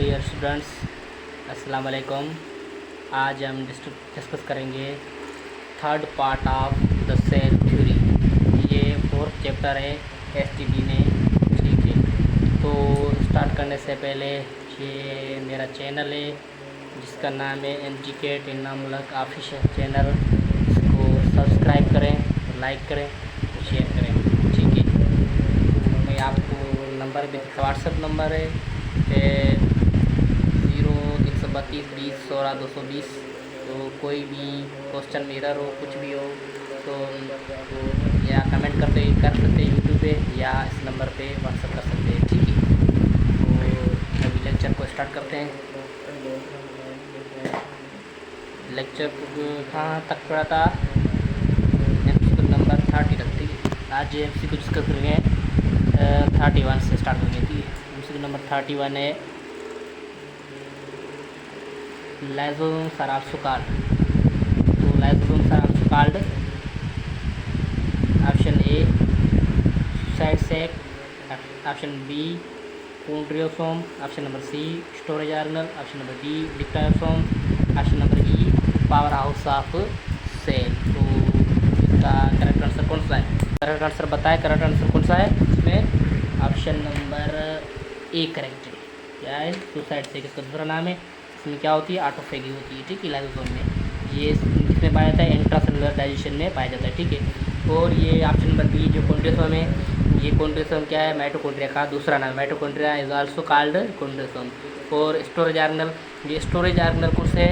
Dear students, अस्सलाम वालेकुम। आज हम डिस्कस करेंगे third part of the cell theory. ये फोर्थ चैप्टर है एसटीडी में, ठीक है। तो स्टार्ट करने से पहले ये मेरा चैनल है जिसका नाम है एमजीकेट इनामुल्लाह ऑफिशियल चैनल। इसको सब्सक्राइब करें, लाइक करें, शेयर करें, ठीक है। मैं आपको नंबर भी व्हाट्सएप नंबर है 0-332-20-16-220। तो कोई भी क्वेश्चन मेरा हो, कुछ भी हो तो या कमेंट कर सकते हैं यूट्यूब पे, या इस नंबर पे व्हाट्सएप कर सकते हैं, ठीक है। तो अभी लेक्चर को स्टार्ट करते हैं। लेक्चर कहाँ तक पड़ा था? एमसीक्यू नंबर 30 तक, ठीक है। आज एमसीक्यू डिस्कस करेंगे 31 से स्टार्ट करेंगे, ठीक है। एमसीक्यू नंबर 31 है lysosomes are also called। तो lysosomes are also called option A side sac, option B chondriosome, option number C storage organelle, option number D dictyosome, option number E power house of cell. तो इसका correct answer कौन सा है? Correct answer बताएं, correct answer कौन सा है इसमें? ऑप्शन नंबर ए करेक्ट है। क्या है? सुसाइड से इसका दूसरा नाम है। इसमें क्या होती है? ऑटोफेगी होती है, ठीक है। लाइसोसोम में ये किसमें पाया जाता है? इंट्रासेलुलर डाइजेशन में पाया जाता है, ठीक है। और ये ऑप्शन नंबर बी जो कॉन्ड्रियोसोम है, ये कॉन्ड्रियोसोम क्या है? माइटोकॉन्ड्रिया का दूसरा नाम। Mitochondria is also called chondriosome. और स्टोरेज ऑर्गेनल, ये स्टोरेज ऑर्गेनल कौन से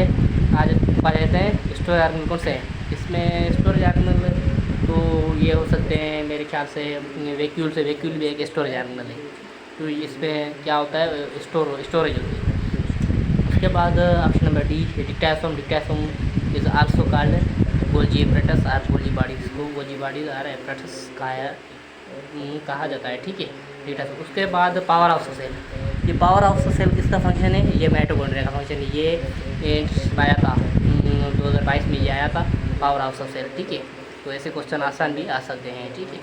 आज पाए जाते हैं? स्टोरेज ऑर्गेनल कौन से हैं? इसमें स्टोरेज ऑर्गेनल तो ये हो सकते हैं मेरे ख्याल से वैक्यूल से। वैक्यूल भी एक स्टोरेज ऑर्गेनल है। तो इसमें क्या होता है? स्टोरेज होती है। उसके बाद option number D dictyosome. Dictyosome is also called Golgi apparatus और गोल्जी बॉडी। इसको गोल्जी बॉडी और एपरेटस कहा जाता है, ठीक है, डिक्टायोसोम। उसके बाद पावर हाउस सेल। ये पावर हाउस सेल किसका फंक्शन है? ये माइटोकॉन्ड्रिया का फंक्शन है। ये आया था 2022 में, ये आया था पावर हाउस सेल, ठीक है। तो ऐसे क्वेश्चन आसान भी आ सकते हैं, ठीक है।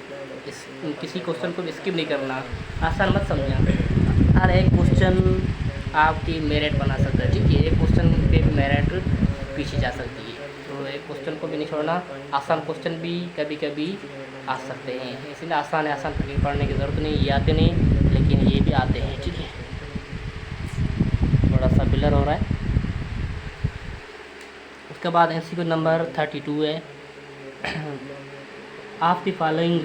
किसी क्वेश्चन को भी स्किप नहीं करना, आसान मत समझना। हर एक क्वेश्चन आपकी मेरिट बना सकता है, ठीक है। एक क्वेश्चन पे भी मेरिट पीछे जा सकती है, तो एक क्वेश्चन को भी नहीं छोड़ना। आसान क्वेश्चन भी कभी कभी आ सकते हैं, इसलिए आसान है, आसान कभी पढ़ने की ज़रूरत नहीं। ये आते नहीं लेकिन ये भी आते हैं, ठीक है। थोड़ा सा बिलर हो रहा है। उसके बाद एमसीक्यू नंबर 32 है of the following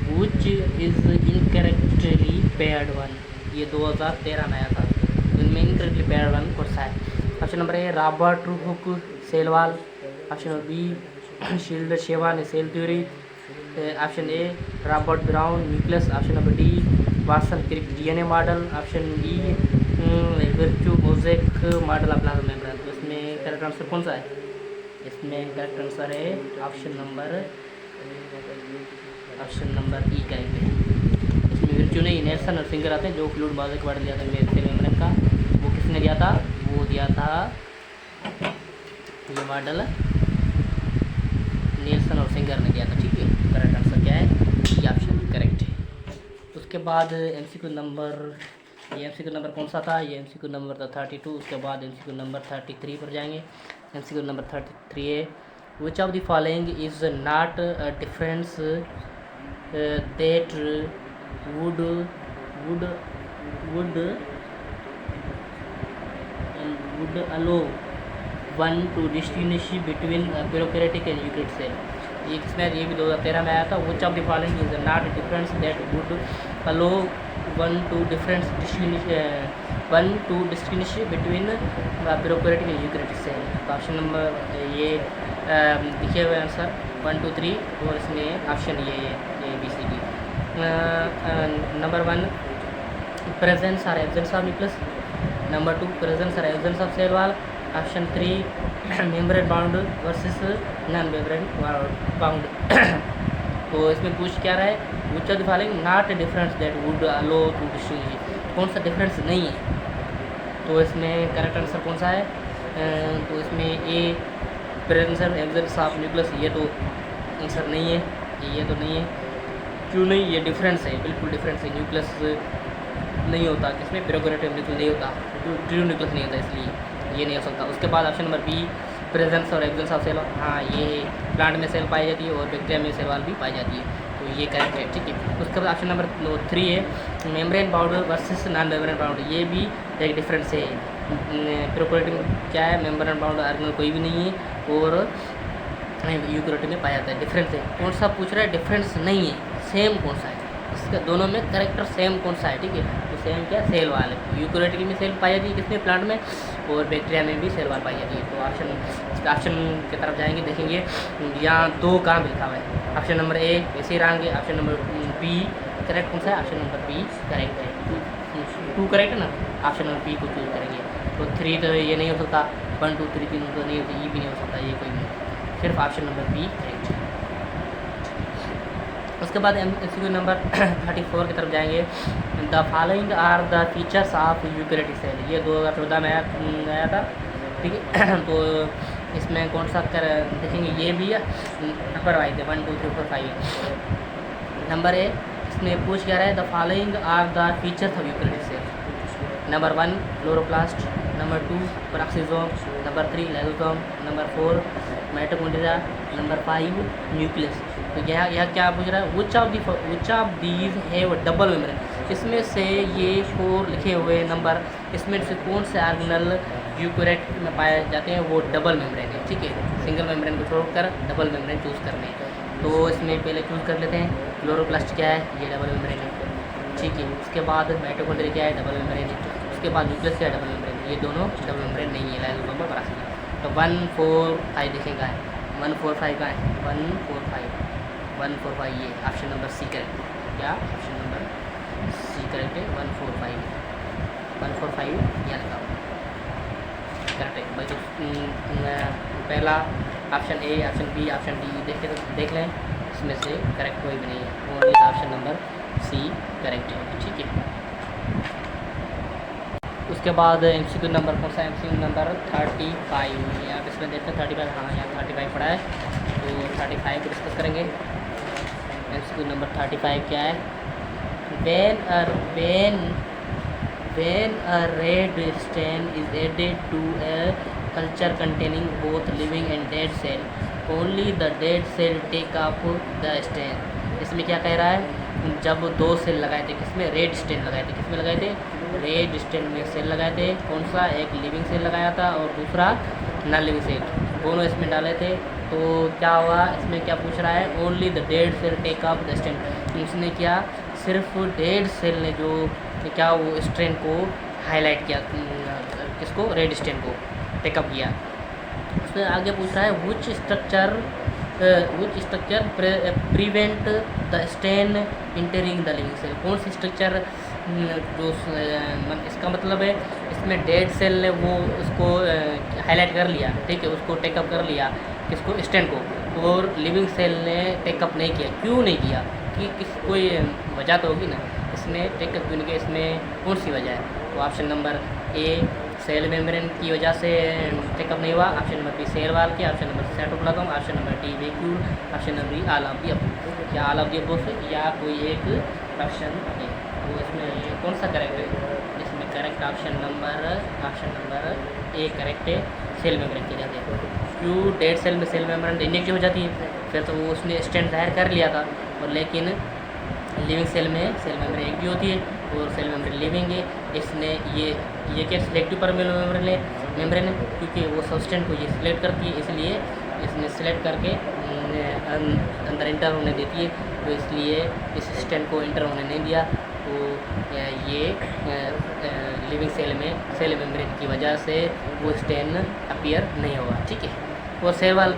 which is incorrectly paired one. ये 2013 में आया था। इनमें इनकरेक्टली पेयर्ड वन कौन सा है? Option number A Robert Hooke cell wall, option number B Schleiden Schwann cell theory, option A Robert Brown nucleus, option number D Watson Crick DNA model, option E Virchow mosaic model of plasma membrane. तो इसमें correct answer कौन सा है? इसमें correct answer है option number E correct है। इसमें विर्चू नहीं, नेल्सन और फिंगर आते हैं जो फ्लूइड मोज़ेक मॉडल दिया था सेल मेम्ब्रेन का। वो किसने दिया था? वो दिया था ये मॉडल नेल्सन और फिंगर ने दिया था, ठीक है। करेक्ट आंसर क्या है? ये ऑप्शन करेक्ट है। उसके बाद एमसीक्यू नंबर, ये एमसीक्यू नंबर कौन सा था? ये एमसीक्यू नंबर था 32। उसके बाद एमसीक्यू नंबर 33 पर जाएंगे। एमसीक्यू नंबर 33 है which of the following is not a difference that would allow one to distinguish between prokaryotic and eukaryotic cell. ये किसमें? ये भी 2013 में आया था। Which of the following is not difference that would allow one to distinguish between prokaryotic and eukaryotic cell. तो option number ये लिखे हुए आंसर 1, 2, 3, और इसमें ऑप्शन ये है ABCD। नंबर 1 प्रेजेंस और absence of nucleus, number 2 presence और absence of cell wall, option 3 membrane bound versus non membrane bound. तो इसमें पूछ क्या रहा है? Which of the following not difference that would allow to distinguish. कौन सा डिफरेंस नहीं है? तो इसमें करेक्ट आंसर कौन सा है? तो इसमें ए प्रेजेंस और एब्सेंस ऑफ न्यूक्लियस, ये तो आंसर नहीं है, ये तो नहीं है। क्यों नहीं? ये डिफरेंस है, बिल्कुल डिफरेंस है। न्यूक्लियस नहीं होता, किसमें प्रोकैरियोटिक न्यूक्लियस नहीं होता, ट्रू न्यूक्लियस नहीं होता, इसलिए ये नहीं हो सकता। उसके बाद ऑप्शन नंबर बी प्रेजेंस और एब्सेंस ऑफ सेल, हाँ ये प्लांट में सेल पाई जाती है और बैक्टीरिया में सेल वाल भी पाई जाती है, तो ये करेक्ट है, ठीक है। उसके बाद ऑप्शन नंबर 3 है membrane bound versus non membrane bound, ये भी एक डिफरेंस है। प्रोकैरियोटिक क्या है, मेम्ब्रेन बाउंड ऑर्गेनेल कोई भी नहीं है और यूकैरियोटिक में पाया जाता है, डिफरेंस है। कौन सा पूछ रहा है, डिफरेंस नहीं है, सेम कौन सा है, इसका दोनों में करेक्टर सेम कौन सा है, ठीक है। तो सेम क्या, सेल वाल है, यूकैरियोटिक में सेल पाई जाती है किसमें, प्लांट में, और बैक्टीरिया में भी सेल वाल पाई जाती है। तो ऑप्शन की तरफ जाएंगे, देखेंगे यहाँ 2 काम लिखा हुआ है, ऑप्शन नंबर ए वैसे ही रहेंगे, ऑप्शन नंबर बी करेक्ट कौन सा है, ऑप्शन नंबर बी करेक्ट है, 2 करेक्ट है ना, ऑप्शन नंबर बी को चूज करेंगे। तो 3 तो ये नहीं हो सकता, 1 2 3 3 तो नहीं होती, ये भी नहीं हो सकता, ये कोई नहीं, सिर्फ ऑप्शन नंबर बी करेक्ट है। उसके बाद MCQ नंबर 34 की तरफ जाएंगे, the following are the features of eukaryotic cell, ये 2014 में आया था, ठीक है। तो इसमें कौन सा कर देखेंगे, ये भी है नंबर वाइज है, 1 2 3 4 5 नंबर ए, इसमें पूछ क्या रहा है, the following are the features of eukaryotic cell, number 1 chloroplast, number 2 peroxisome, number 3 lysosome, number 4 mitochondria, number 5 nucleus. तो यह क्या पूछ रहा है, which of these have double membrane, इसमें से ये 4 लिखे हुए नंबर, इसमें से कौन से ऑर्गेनल यूकैरियोट में पाए जाते हैं, वो डबल मेम्ब्रेन है, ठीक है। सिंगल मेम्ब्रेन को छोड़कर डबल मेम्ब्रेन चूज़ करने हैं, तो इसमें पहले चूज़ कर लेते हैं, क्लोरोप्लास्ट क्या है, ये डबल मेम्ब्रेन है, ठीक है। उसके बाद माइटोकॉन्ड्रिया क्या है, डबल मेम्ब्रेन है, उसके बाद न्यूक्लियस क्या है, डबल मेम्ब्रेन, ये दोनों डबल मेम्ब्रेन नहीं है, लाइसोसोम और पेरोक्सिसोम। तो 1 4 5 देखेगा, 1 4 5 का है, 1 4 5 1 4 5 ये ऑप्शन नंबर सी करेक्ट, क्या ऑप्शन नंबर सी करेक्ट है, 1 4 5 1 4 5 यहाँ लिखा हुआ करेक्ट है भाई। तो पहला option A, option B, option D देख लें, इसमें से करेक्ट कोई भी नहीं है, only option number C correct है, ठीक है। उसके बाद MCQ नंबर कौन सा, MCQ नंबर 35, यहाँ पे इसमें देखते हैं 35, हाँ यहाँ 35 पड़ा है, तो 35 को डिस्कस करेंगे। MCQ नंबर 35 क्या है, when a red stain is added to a culture containing both living and dead cell, only the dead cell take up the stain। इसमें क्या कह रहा है, जब 2 सेल लगाए थे, किसमें, रेड स्टेन लगाए थे, किसमें लगाए थे, रेड स्टेन में सेल लगाए थे, कौन सा, एक लिविंग सेल लगाया था और दूसरा नॉन लिविंग सेल, दोनों इसमें डाले थे। तो क्या हुआ, इसमें क्या पूछ रहा है, only the dead cell take up the stain, इसने क्या, सिर्फ डेड सेल ने जो क्या वो स्ट्रेन को हाईलाइट किया, किसको, रेड स्टेन को टेकअप किया। उसमें आगे पूछ रहा है which structure prevent the stain entering the living cell, कौन सी स्ट्रक्चर जो इसका मतलब है इसमें डेड सेल ने वो उसको हाईलाइट कर लिया, ठीक है, उसको टेकअप कर लिया, किसको, स्टेन को, और लिविंग सेल ने टेकअप नहीं किया, क्यों नहीं किया, कि कोई वजह तो होगी ना, इसमें टेकअप क्यों नहीं किया, इसमें कौन सी वजह है। तो option number A cell membrane की वजह से टेकअप नहीं हुआ, option number B cell wall के, option number cytoplasm, option number D vacuole, option number E all of the above, या ऑल ऑफ द अबव या कोई एक ऑप्शन है। तो इसमें कौन सा करेक्ट है, इसमें correct option number A correct है, सेल मेम्ब्रेन की वजह से। क्यों, डेड सेल में सेल मेम्ब्रेन इनएक्टिव हो जाती है, फिर तो वो उसने स्टेंट जाहिर कर लिया था, और लेकिन लिविंग सेल में सेल मेम्ब्रेन एक्टिव होती है और सेल मेम्ब्रेन लिविंग है, इसने ये क्या सिलेक्टिव पर मेम्ब्रेन है, क्योंकि वो सब्सटेंट को ये सिलेक्ट करती है, इसलिए इसने सिलेक्ट करके अंदर इंटर होने देती है, तो इसलिए इस स्टेंट को इंटर होने नहीं दिया। तो ये लिविंग सेल में सेल मेम्ब्रेन की वजह से वो स्टेन अपीयर नहीं होगा, ठीक है। और सेल वाल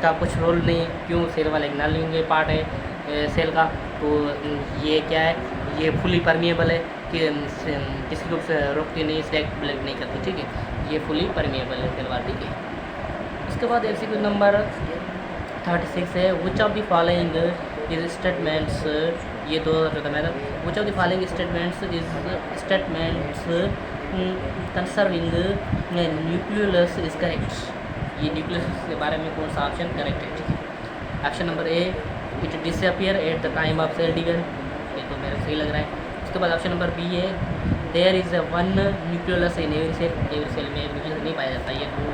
का कुछ रोल नहीं, क्यों, सेल वाल एक नॉन लिविंग पार्ट है सेल का, तो ये क्या है, ये फुली परमिएबल है कि किसी को रोकती नहीं, सेलेक्ट नहीं करती, ठीक है, ये फुली परमिएबल है सेल वाल, ठीक है। उसके बाद MCQ नंबर 36 है, which of the following is statements, ये 2014 में था, which of the following statements is statements concerning nucleus is correct, ये न्यूक्लियस के बारे में कौन सा ऑप्शन करेक्ट है, ठीक है। Option number A, it disappear at the time of cell division, ये तो मेरे सही लग रहा है। उसके बाद ऑप्शन नंबर बी है there is one nucleolus in every cell में न्यूक्लियस नहीं पाया जाता। ये दो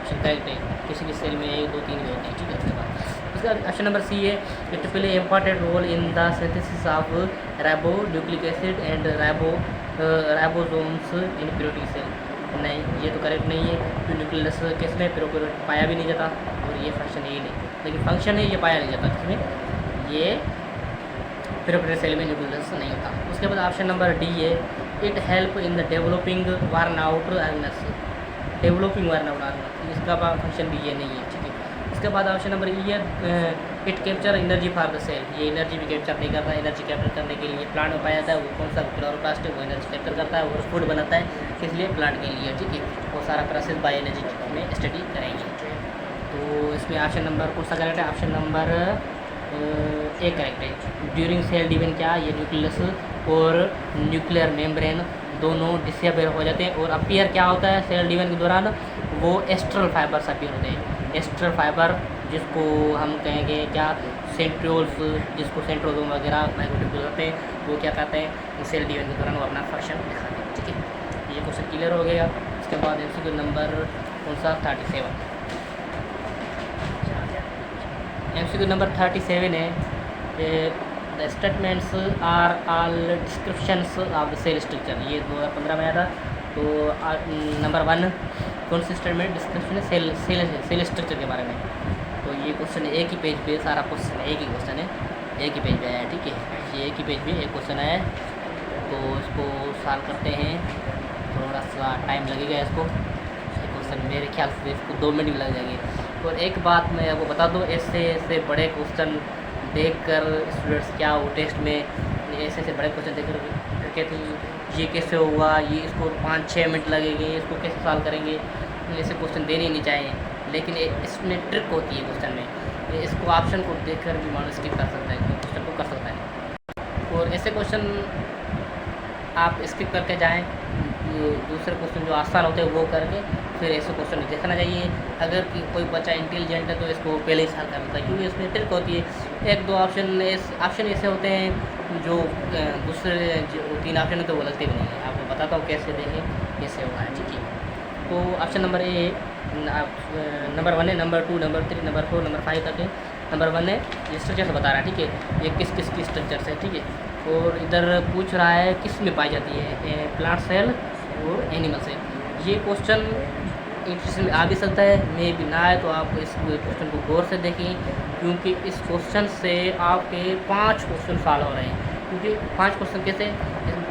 ऑप्शन करेक्ट है, किसी की सेल में एक दो तीन भी होते हैं, ठीक है। उसके बाद ऑप्शन नंबर सी है it play important role in the synthesis of ribo nucleic acid and ribosomes in purity cell. नहीं, ये तो करेक्ट नहीं है, तो न्यूक्लियस किसमें पाया भी नहीं जाता और ये फंक्शन है ही नहीं, लेकिन फंक्शन है ये पाया नहीं जाता किसमें, ये प्यूरिटी सेल में न्यूक्लियस नहीं होता। उसके बाद ऑप्शन नंबर डी है it help in the developing worn out organs, developing worn out organs, इसका फंक्शन भी ये नहीं है, ठीक है। उसके बाद ऑप्शन नंबर ई है it capture energy for the cell, ये एनर्जी भी कैप्चर नहीं करता। एनर्जी कैप्चर करने के लिए प्लांट में पाया जाता है, वो कौन सा क्लोरोप्लास्ट है, वो एनर्जी कैप्चर करता है और फूड बनाता है, किस लिए, प्लांट के लिए, ठीक है। वो सारा प्रोसेस बायो एनर्जी में स्टडी करेंगे। तो इसमें ऑप्शन नंबर कौन सा करेक्ट है, ऑप्शन नंबर ए करेक्ट है। ड्यूरिंग सेल डिवीजन क्या, ये न्यूक्लियस और न्यूक्लियर मेम्ब्रेन दोनों डिसअपियर हो जाते हैं और अपीयर क्या होता है सेल डिवीजन के दौरान, वो एस्ट्रल फाइबर्स अपीयर होते हैं। एस्ट्रल फाइबर जिसको हम कहेंगे क्या, सेंट्रियोल्स, जिसको सेंट्रोसोम वगैरह माइक्रोट्यूब्यूल्स होते हैं, वो क्या कहते हैं सेल डिवीजन के दौरान वो अपना फंक्शन दिखाते हैं, ठीक है। ये क्वेश्चन क्लियर हो गया। उसके बाद MCQ नंबर कौन सा 37, MCQ नंबर 37 है the statements are all descriptions of the cell structure, ये 2015 में आया था। तो नंबर 1 कौन सी स्टेटमेंट डिस्क्रिप्शन है सेल स्ट्रक्चर के बारे में। तो ये क्वेश्चन एक ही पेज पे, सारा क्वेश्चन एक ही क्वेश्चन है, एक ही पेज पे आया, ठीक है। ये एक ही पेज पे एक क्वेश्चन है, तो इसको सॉल्व करते हैं, थोड़ा सा टाइम लगेगा इसको। ये क्वेश्चन मेरे ख्याल से इसको 2 मिनट भी लग जाएंगे। और एक बात मैं आपको बता दूँ, ऐसे बड़े क्वेश्चन देखकर स्टूडेंट्स क्या वो टेस्ट में ऐसे बड़े क्वेश्चन देख कर कहते हैं ये कैसे होगा, ये इसको 5-6 मिनट लगेंगे, इसको कैसे सॉल्व करेंगे, ऐसे क्वेश्चन देने ही नहीं चाहिए। लेकिन इसमें ट्रिक होती है क्वेश्चन में, इसको ऑप्शन को देखकर भी मानो स्किप कर सकता है, क्वेश्चन को कर सकता है। और ऐसे क्वेश्चन आप स्किप करके जाएँ, दूसरे क्वेश्चन जो आसान होते हैं वो करके फिर ऐसे क्वेश्चन देखना चाहिए। अगर कोई बच्चा इंटेलिजेंट है तो इसको पहले ही सॉल्व कर लेता है, क्योंकि इसमें ट्रिक होती है। 1-2 ऑप्शन ऐसे होते हैं जो दूसरे जो 3 ऑप्शन है तो वो लगते भी नहीं है। आपको बताता हूँ कैसे देखें, कैसे होगा, ठीक है। तो ऑप्शन नंबर ए नंबर 1 है, नंबर 2, नंबर 3, नंबर 4, नंबर 5 तक है। नंबर 1 है ये स्ट्रक्चर से बता रहा है, ठीक है, ये किस किस की स्ट्रक्चर से, ठीक है। और इधर पूछ रहा है किस में पाई जाती है, प्लांट सेल और एनिमल सेल। ये क्वेश्चन इंटरेस्ट में आ भी सकता है, मे भी ना आए, तो आप इस क्वेश्चन को गौर से देखें, क्योंकि इस क्वेश्चन से आपके 5 क्वेश्चन सॉल्व हो रहे हैं। क्योंकि 5 क्वेश्चन कैसे, इसमें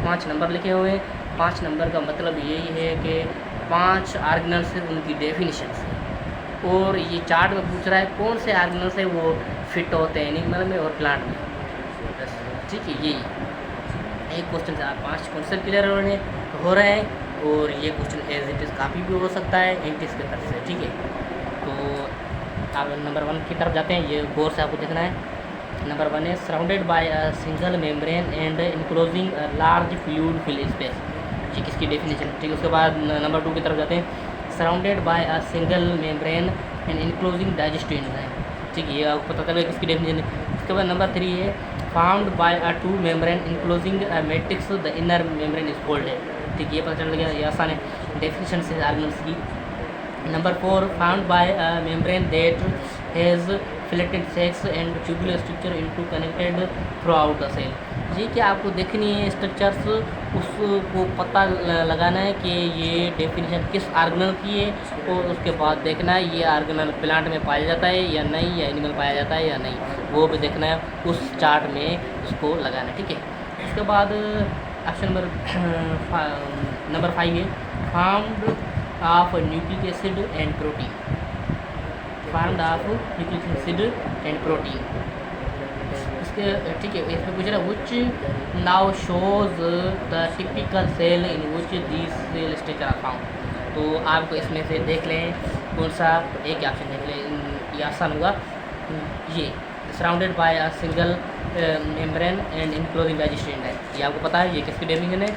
5 नंबर लिखे हुए हैं। 5 नंबर का मतलब यही है कि 5 आर्गेनल्स से उनकी डेफिनेशन से, और ये चार्ट में पूछ रहा है कौन से आर्गेनल्स है वो फिट होते हैं एनिमल में और प्लांट में, ठीक है। यही एक क्वेश्चन से आप 5 क्वेश्चन क्लियर हो रहे हैं। और ये क्वेश्चन एज इट इज़ काफ़ी भी हो सकता है एंटीज के तरफ से, ठीक है। तो आप नंबर 1 की तरफ जाते हैं, ये गौर से आपको देखना है। नंबर 1 है surrounded by a single membrane and enclosing a large fluid fill space, ठीक, इसकी डेफिनेशन, ठीक है। उसके बाद नंबर 2 की तरफ जाते हैं, surrounded by a single membrane and enclosing digestive enzyme, ठीक है, ये आपको पता चलेगा किसकी डेफिनेशन है। उसके बाद नंबर 3 है found by a 2 membrane enclosing a matrix the inner membrane is called है, ठीक, ये पता चल गया, ये आसान है डेफिनेशन से आर्गेनल्स की। Number 4 found by a membrane that has flattened sacs and tubular structure into connected throughout the cell, ये क्या आपको देखनी है स्ट्रक्चर्स, उसको पता लगाना है कि ये डेफिनेशन किस आर्गेनल की है, और उसके बाद देखना है ये आर्गेनल प्लांट में पाया जाता है या नहीं, या एनिमल पाया जाता है या नहीं, वो भी देखना है, उस चार्ट में उसको लगाना है, ठीक है। उसके बाद ऑप्शन नंबर 5 है found of nucleic acid and protein, found of nucleic acid and protein, इसके, ठीक है। इसमें पूछ रहा है which now shows the typical cell in which this cell structure are found, तो आपको इसमें से देख लें कौन सा एक ही ऑप्शन देख लें, ये आसान होगा। ये surrounded by a single membrane and enclosing digestive enzyme, ये आपको पता है ये किसकी डेफिनेशन है,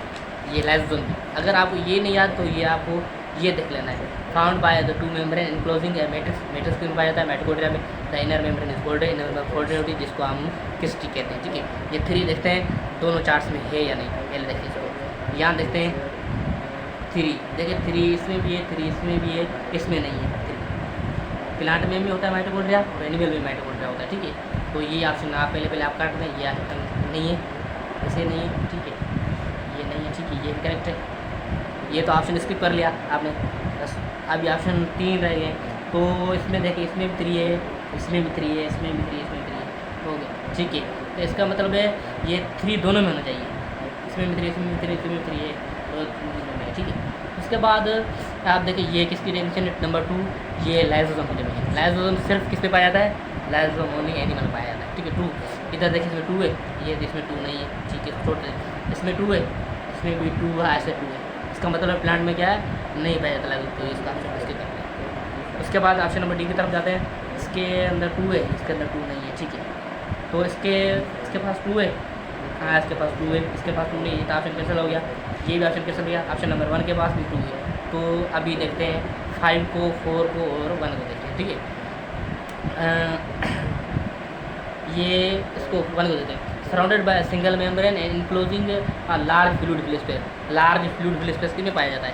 ये लाइसोसोम। अगर आपको ये नहीं याद तो ये आपको ये देख लेना है। Found by the two membrane enclosing A matrix, matrix में पाया जाता है माइटोकॉन्ड्रिया में। The inner membrane is folded, inner membrane folded होती है जिसको हम किस्टी कहते हैं, ठीक है। ये 3 देखते हैं दोनों चार्ट्स में है या नहीं, पहले देखते हैं इसको। यहाँ देखते हैं 3, देखिए 3 इसमें भी है, 3 इसमें भी है, इसमें नहीं है 3। प्लांट में भी होता है माइटोकॉन्ड्रिया और एनिमल में माइटोकॉन्ड्रिया होता है, ठीक है। तो ये ऑप्शन आप पहले आप काट दें, ये नहीं है, ऐसे नहीं है, ठीक है, ये नहीं है, ठीक है, ये करेक्ट है। ये तो ऑप्शन स्किप कर लिया आपने, बस अभी ऑप्शन 3 रह गए। तो इसमें देखिए इसमें भी 3 है, इसमें भी 3 है, इसमें भी 3 है, इसमें भी 3 है, हो गया, ठीक है। तो इसका मतलब है ये 3 दोनों में होना चाहिए, इसमें भी 3, इसमें भी 3, इसमें भी 3 है, तो दोनों में, ठीक है। उसके बाद आप देखिए ये किसकी डेफिनेशन है, नंबर 2, ये लाइसोसोम की डेफिनेशन। लाइसोसोम सिर्फ किस पे पाया जाता है, लाइसोसोम ओनली एनिमल पाया जाता है, ठीक है। 2 इधर देखिए इसमें 2 है, ये इसमें 2 नहीं है, ठीक है, टोटल इसमें 2 है, इसमें भी 2 है, ऐसे 2 है। इसका मतलब प्लांट में क्या है, नहीं पाया जाता लाइसोसोम, तो इसका ऑप्शन इसके करते हैं। उसके बाद ऑप्शन नंबर डी की तरफ जाते हैं, इसके अंदर 2 है, इसके अंदर 2 नहीं है, ठीक है। तो इसके पास 2 है, हाँ इसके पास 2 है, इसके पास 2 नहीं है, तो ऑप्शन कैंसिल हो गया, ये भी ऑप्शन कैंसिल हो गया। ऑप्शन नंबर 1 के पास भी 2 है। तो अभी देखते हैं 5 को, 4 को और 1 को देखते हैं, ठीक है। ये इसको 1 को देते हैं। Surrounded by single membrane and enclosing large fluid fill space. Large fluid fill space किसमें पाया जाता है,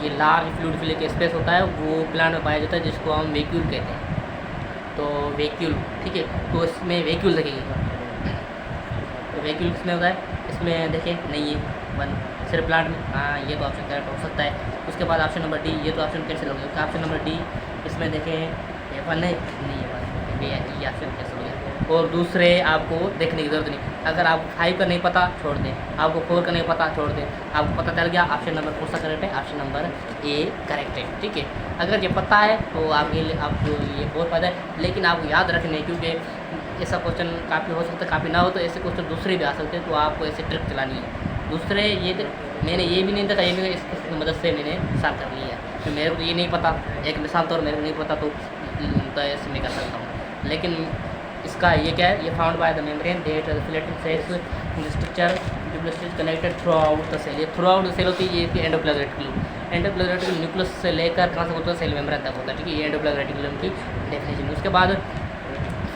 ये लार्ज फ्लूइड फिल के स्पेस होता है वो प्लांट में पाया जाता है जिसको हम वैक्यूल कहते हैं। तो वैक्यूल, ठीक है, तो इसमें वैक्यूल देखेंगे, तो वैक्यूल किसमें होता है, इसमें देखिए नहीं है 1, सिर्फ प्लांट में, हाँ ये तो ऑप्शन करेक्ट हो सकता है। उसके बाद ऑप्शन नंबर डी, ये तो ऑप्शन कैंसिल हो गया। ऑप्शन नंबर डी इसमें देखें ये 1 है, नहीं है 1, ये ऑप्शन कैंसिल हो गया। और दूसरे आपको देखने की ज़रूरत नहीं, अगर आपको 5 का नहीं पता छोड़ दें, आपको 4 का नहीं पता छोड़ दें, आपको पता चल गया ऑप्शन नंबर कौन सा करेक्ट है, ऑप्शन नंबर ए करेक्ट है, ठीक है। अगर ये पता है तो आपको ये बहुत फ़ायदा है, लेकिन आपको याद रखने, क्योंकि ऐसा क्वेश्चन काफ़ी हो सकता है, काफ़ी ना हो, तो ऐसे क्वेश्चन दूसरे भी आ सकते हैं, तो आपको ऐसे ट्रिक चलानी है। दूसरे ये मैंने ये भी नहीं देखा, ये भी इसकी मदद से मैंने सॉल्व कर लिया। तो मेरे को ये नहीं पता, एक मिसाल तौर मेरे को नहीं पता, तो ऐसे मैं कर सकता हूँ। लेकिन इसका ये क्या है, ये found by the membrane that flattened cells structure connected throughout the cell. ये थ्रू आउट द सेल होती है, ये endoplasm reticulum. Endoplasm reticulum nucleus से लेकर ट्रांसफर होता है सेल मेम्ब्रेन तक होता है, ठीक है। ये एंडोप्लाज्म रेटिकुलम की डेफिनेशन। उसके बाद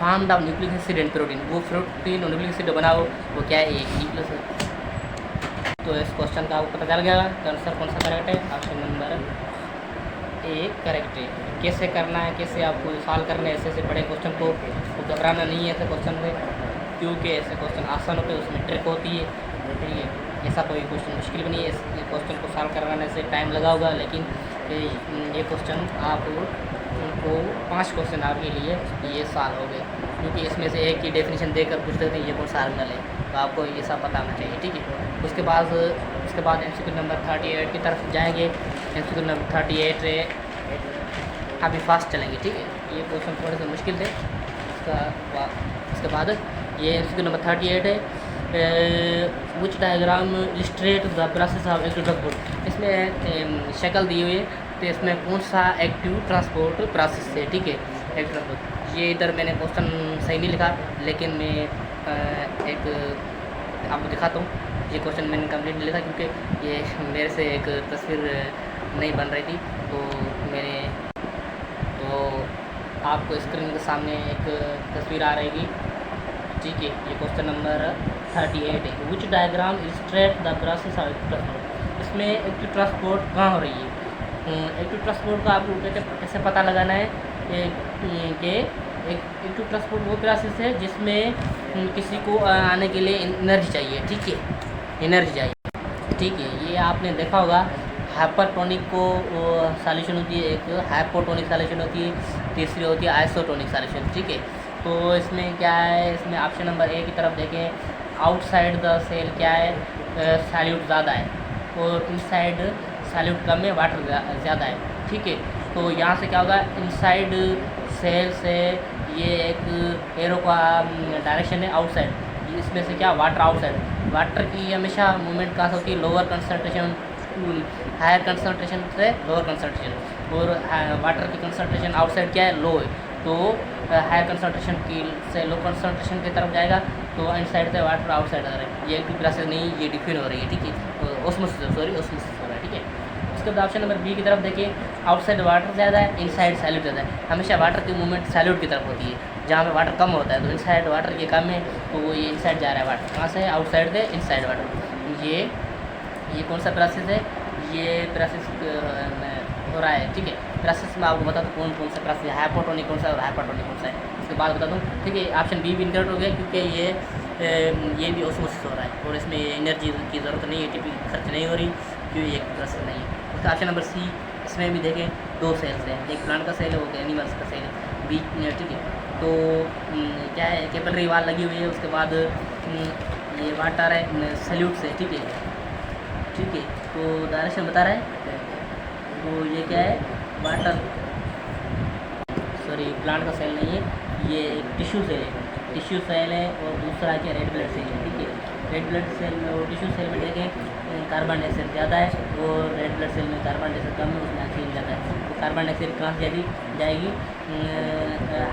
form of nucleic acid and protein, वो प्रोटीन और न्यूक्लिक एसिड बनाओ, वो क्या है, एक न्यूक्लियस है। तो इस क्वेश्चन का आपको पता चल गया कि आंसर कौन सा करेक्ट है, ऑप्शन नंबर ए करेक्ट है। कैसे करना है, कैसे आपको सॉल्व करना है ऐसे बड़े क्वेश्चन को घबराना नहीं है ऐसे क्वेश्चन से, क्योंकि ऐसे क्वेश्चन आसान होते हैं, उसमें ट्रिक होती है, ठीक है। ऐसा कोई क्वेश्चन मुश्किल भी नहीं है, इस क्वेश्चन को सॉल्व करवाने से टाइम लगा होगा, लेकिन ये क्वेश्चन आपको 5 क्वेश्चन आपके लिए ये सॉल्व हो गए, क्योंकि इसमें से एक की डेफिनेशन देकर पूछ देते हैं ये कौन सा आर्गनल है, तो आपको ये सब पता होना चाहिए, ठीक है। उसके बाद MCQ नंबर 38 की तरफ जाएंगे। MCQ नंबर 38 अभी फास्ट चलेंगे, ठीक है, ये क्वेश्चन थोड़े से मुश्किल थे। उसके बाद ये MCQ नंबर 38 है, which diagram illustrate the process of active transport. इसमें शक्ल दी हुई है, तो इसमें कौन सा एक्टिव ट्रांसपोर्ट प्रोसेस है, ठीक है, एक्टिव ट्रांसपोर्ट। ये इधर मैंने क्वेश्चन सही नहीं लिखा, लेकिन मैं एक आपको दिखाता हूँ। ये क्वेश्चन मैंने कंप्लीट नहीं लिखा, क्योंकि ये मेरे से एक तस्वीर नहीं बन रही थी, तो आपको स्क्रीन के सामने एक तस्वीर आ रहेगी, ठीक है। ये क्वेश्चन नंबर 38 है, which diagram illustrate the process of transport. इसमें एक्टिव ट्रांसपोर्ट कहाँ हो रही है, एक्टिव ट्रांसपोर्ट का आपको कैसे पता लगाना है कि एक्टिव ट्रांसपोर्ट वो प्रोसेस है जिसमें किसी को आने के लिए एनर्जी चाहिए, ठीक है, एनर्जी चाहिए, ठीक है। ये आपने देखा होगा, हाइपरटोनिक को सॉल्यूशन होती है, एक हाइपोटोनिक सॉल्यूशन होती है, तीसरी होती है आइसोटोनिक सॉल्यूशन, ठीक है। तो इसमें क्या है, इसमें ऑप्शन नंबर ए की तरफ देखें, आउटसाइड द सेल क्या है, सॉल्यूट ज़्यादा है, और इनसाइड सॉल्यूट कम है, वाटर ज़्यादा है, ठीक है। तो यहाँ से क्या होगा, इनसाइड सेल से ये एक एरो का डायरेक्शन है आउटसाइड, इसमें से क्या वाटर आउटसाइड। वाटर की हमेशा मूवमेंट कहाँ से होती है, लोअर कंसनट्रेशन हायर कंसनट्रेशन से लोअर कंसनट्रेशन, और वाटर की कंसनट्रेशन आउटसाइड क्या है, लो है, तो हायर कंसनट्रेशन की से लो कंसनट्रेशन की तरफ जाएगा, तो इनसाइड से वाटर आउटसाइड आ रहा है। ये एक प्रोसेस नहीं, ये डिफाइन हो रही है, ठीक है, ऑस्मोसिस हो रहा है, ठीक है। उसके उसके बाद ऑप्शन नंबर बी की तरफ देखिए, आउटसाइड वाटर ज़्यादा है, इनसाइड सैल्यूट ज़्यादा है। हमेशा वाटर की मूवमेंट सैल्यूट की तरफ होती है, जहाँ पे वाटर कम होता है तो इनसाइड वाटर ये कम है, तो वो ये इनसाइड जा रहा है वाटर। कहाँ से? आउटसाइड से इनसाइड वाटर। ये कौन सा प्रोसेस है? ये प्रोसेस हो रहा है, ठीक है। प्रोसेस में आपको बता दूँ कौन कौन सा प्रोसेस, हाइपोटोनिक कौन सा और हाइपरटोनिक कौन सा है, उसके बाद बता दूँ, ठीक है। ऑप्शन बी भी इनकरेक्ट हो गया, क्योंकि ये भी ऑस्मोसिस हो रहा है और इसमें एनर्जी की ज़रूरत नहीं है, एटीपी खर्च नहीं हो रही, क्योंकि एक प्रोसेस नहीं है। उसका ऑप्शन नंबर सी, इसमें भी देखें 2 सेल्स हैं, एक प्लांट का सेल है, वो एनिमल्स का सेल है, बीच, ठीक है। तो क्या है, कैपिलरी वाल लगी हुई है, उसके बाद ये वाटर है सैल्यूट से, ठीक है, ठीक है। तो डायरेक्शन बता रहा है, तो ये क्या है, वाटर, सॉरी प्लांट का सेल नहीं है, ये एक टिश्यू सेल है, टिश्यू सेल है। और दूसरा क्या, रेड ब्लड सेल है, ठीक है। रेड ब्लड सेल में और टिश्यू सेल में देखें कार्बन डाइऑक्साइड ज़्यादा है, और रेड ब्लड सेल में कार्बन डाइऑक्साइड कम है, उसमें ऑक्सीजन ज़्यादा है। तो कार्बन डाइऑक्साइड कहाँ से जाएगी,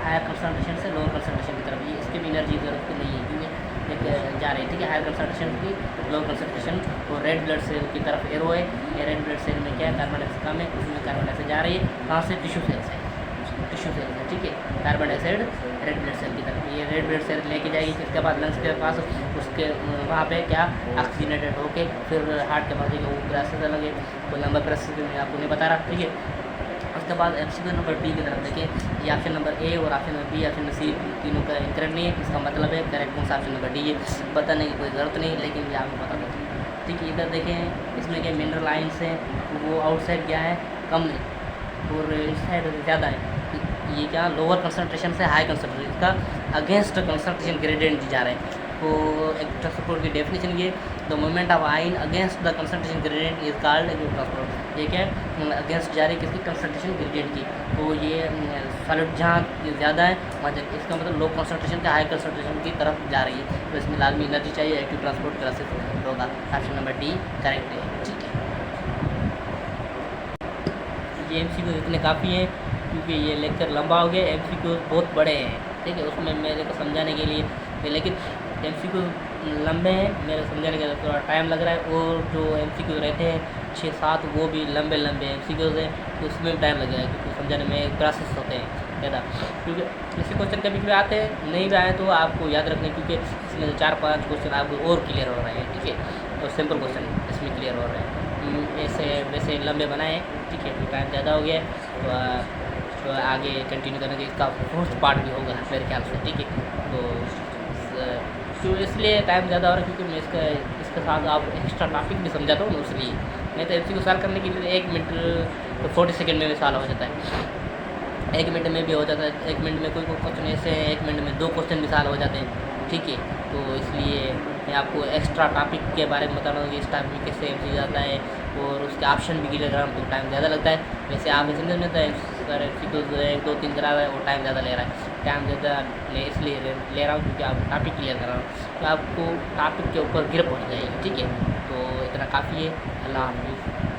हायर कंसनट्रेशन से लोअर कंसनट्रेशन की तरफ। ये इसकी भी एनर्जी ज़रूरत नहीं है, क्योंकि एक जा रही है, ठीक है, हायर कंसनट्रेशन की लोअर कंसनट्रेशन। तो रेड ब्लड सेल की तरफ एरो है, ये रेड ब्लड सेल में क्या है, कार्बन डाइऑक्साइड कम है, उसमें कार्बन डाइऑक्साइड जा रही है, कहाँ से, टिश्यू सेल से, टिश्यू सेल से, ठीक है। Carbon dioxide red blood cell की तरफ, ये रेड ब्लड सेल लेके जाएगी, इसके बाद लंग्स के पास, उसके वहाँ पे क्या ऑक्सीजनेटेड होके फिर हार्ट के पास जाएगी, वो प्रोसेस अलग है, तो लंबा प्रोसेस मैं आपको नहीं बता रहा, ठीक है। उसके बाद एमसीक्यू नंबर बी की तरफ देखिए, ये ऑप्शन नंबर ए और option number B, option number C तीनों का करेक्ट नहीं है। इसका मतलब है करेक्ट कौन सा, ऑप्शन नंबर डी है। बताने की कोई ज़रूरत नहीं, लेकिन ये आपको पता था, ठीक है। इधर देखें, इसमें क्या मिनरल आयंस हैं, वो आउटसाइड क्या है, कम है, और इनसाइड ज़्यादा है। ये क्या, लोअर कंसनट्रेशन से हाई कंसनट्रेशन, इसका अगेंस्ट कंसनट्रेशन ग्रेडियंट जा रहे हैं। तो इलेक्ट्रोस्पोर्ट की डेफिनेशन ये, the moment of ion against the concentration gradient is called इलेक्ट्रोस्पोर्ट। ये क्या है, अगेंस्ट जा रही है किसकी, कंसनट्रेशन ग्रेडियंट की। तो ये सॉलिड जहाँ ज़्यादा है वहाँ इसका मतलब लो कंसनट्रेशन से हाई कंसनट्रेशन की तरफ जा रही है, तो इसमें लाजमी एनर्जी चाहिए, एक्टिव ट्रांसपोर्ट प्रोसेस होगा। ऑप्शन नंबर डी करेक्ट है, ठीक है। ये एमसीक्यू इतने काफ़ी हैं, क्योंकि ये लेक्चर लंबा हो गया, एमसीक्यू बहुत बड़े हैं, ठीक है। उसमें मेरे को समझाने के लिए, लेकिन एमसीक्यू लंबे हैं, मेरे समझाने के लिए थोड़ा टाइम लग रहा है, और जो एमसीक्यू रहते हैं 6-7 वो भी लंबे एमसीक्यूज़ हैं, तो उसमें भी टाइम लगेगा, क्योंकि समझाने में प्रोसेस होते हैं ज़्यादा। क्योंकि ऐसे क्वेश्चन कभी कभी आते हैं, नहीं भी आए तो आपको याद रखने, क्योंकि इसमें 4-5 क्वेश्चन आपको और क्लियर हो रहे हैं, ठीक है। तो सिंपल क्वेश्चन इसमें क्लियर हो रहे हैं, ऐसे वैसे लंबे बनाए, ठीक है। तो टाइम ज़्यादा हो गया है, तो आगे कंटिन्यू करेंगे, इसका फर्स्ट पार्ट भी होगा मेरे ख्याल से, ठीक है। तो इसलिए टाइम ज़्यादा हो रहा है, क्योंकि मैं इसके साथ आप एक्स्ट्रा टॉपिक भी समझाता हूँ, इसलिए नहीं तो एमसीक्यू सॉल्व करने के लिए 1 मिनट 40 सेकंड में भी सॉल्व हो जाता है, 1 मिनट में भी हो जाता है। 1 मिनट में कोई क्वेश्चन ऐसे हैं, 1 मिनट में 2 क्वेश्चन भी सॉल्व हो जाते हैं, ठीक है। तो इसलिए मैं आपको एक्स्ट्रा टॉपिक के बारे में बता रहा हूँ कि इस टॉपिक कैसे एमसीक्यू जाता है, और उसके ऑप्शन भी क्लियर कराना, तो टाइम ज़्यादा लगता है। वैसे आप समझ में आता है, सर एमसीक्यू 1-2-3 करा रहा है, वो टाइम ज़्यादा ले रहा है, टाइम ज़्यादा इसलिए ले रहा हूँ, क्योंकि आपको टॉपिक क्लियर कर रहा हूँ, तो आपको टॉपिक के ऊपर ग्रिप हो जाएगी, ठीक है। तो इतना काफ़ी है। अल्लाह हाफ़िज़।